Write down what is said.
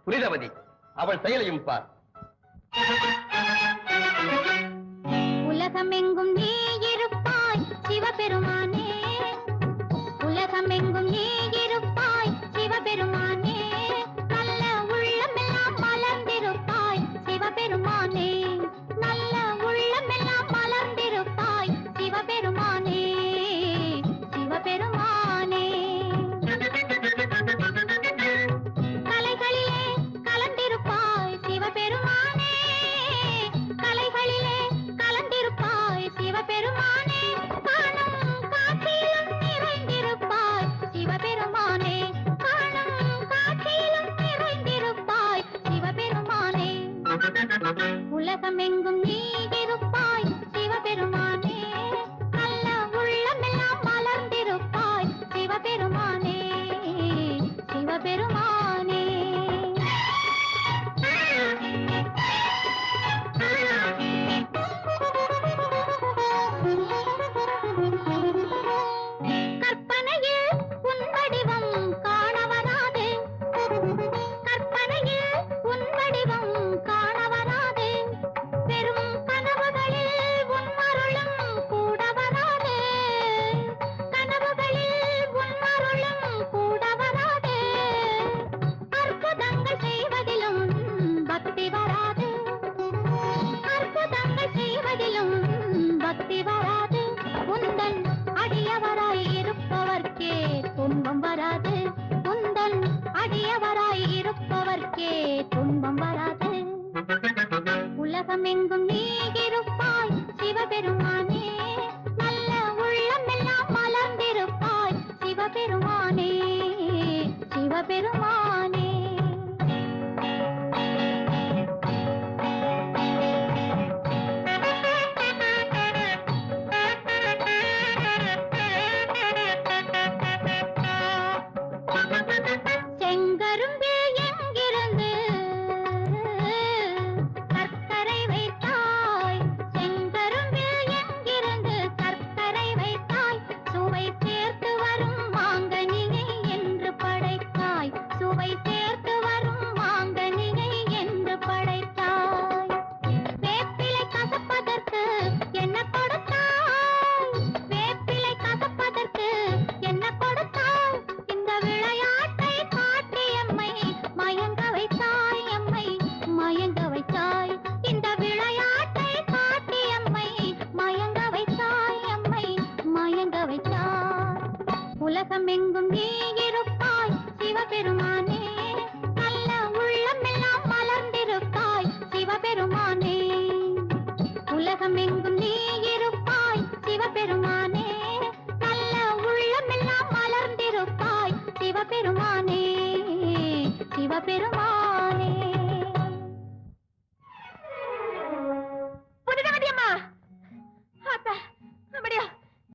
புனிதவதி, அவள் செயலையும் பார். உலகமெங்கும் நீ இருப்பாய் சிவபெருமானே, உலகமெங்கும் நீ இருப்பாய் சிவபெருமானே, நல்ல உள்ளமெல்லாம் மலர்ந்திருப்பாய் சிவபெருமானே, நல்ல உள்ளமெல்லாம் மலர்ந்திருப்பாய் சிவபெருமானே, சிவபெருமானே. கலைகளிலே கலந்திருப்பாய் சிவபெருமானே, கலைகளிலே கலந்திருப்பாய் சிவபெருமானே, காணும் காட்சியிலும் நிறைந்திருப்பாய் சிவபெருமானே, காணும் காட்சியிலும் நிறைந்திருப்பாய் சிவபெருமானே. உலகமெங்கும் நீ இருப்பாய் சிவபெருமானே, நல்ல உள்ளமெல்லாம் மலர்ந்திருப்பாய் சிவபெருமானே, சிவபெருமானே. கற்பனையில் உன் வடிவம் காண வராது, கற்பனையில் உன் வடிவம் காண வராது, பெரும் கனவுகளில் உன் அருளும் கூட வராது, கனவுகளில் உன் அருளும் கூட வராது, அற்புதங்கள் செய்வதிலும் பக்தி வராது, அற்புதங்கள் செய்வதிலும் பக்தி வராது, உந்தன் அடியவராய் இருப்பவர்க்கே துன்பம் வராது, உந்தன் அடியவராய் இருப்பவர்க்கே துன்பம் வராது. உலகமெங்கும் நீ இருப்பாய் சிவபெருமானே, நல்ல உள்ளமெல்லாம் மலர்ந்திருப்பாய் சிவபெருமானே, சிவபெருமானே. செங்கரும்பில் எங்கிருந்து சர்க்கரை வைத்தாய், செங்கரும்பில் எங்கிருந்து சர்க்கரை வைத்தாய், சுவை சேர்த்து வரும் மாங்கனியை என்று படைத்தாய், சுவை சேர்த்து வரும் மாங்கனியை என்று படைத்தாய். வேப்பிலை கசப்பதற்கு என்ன கொடுத்தாய், வேப்பிலை கசப்பதற்கு என்ன கொடுத்தாய், இந்த விளையாட்டை காட்டி எம்மை மயங்க வைத்தாய், எம்மை மயங்க வைத்தாய், இந்த விளையாட்டை காட்டி எம்மை மயங்க வைத்தாய், எம்மை மயங்க வைத்தாய். உலகமெங்கும் நீ இருப்பாய் சிவபெருமானே, நல்ல உள்ளமெல்லாம் மலர்ந்திருப்பாய் சிவபெருமானே, உலகமெங்கும் நீ இருப்பாய் சிவபெருமானே, நல்ல உள்ளமெல்லாம் மலர்ந்திருப்பாய் சிவபெருமானே, சிவபெருமானே.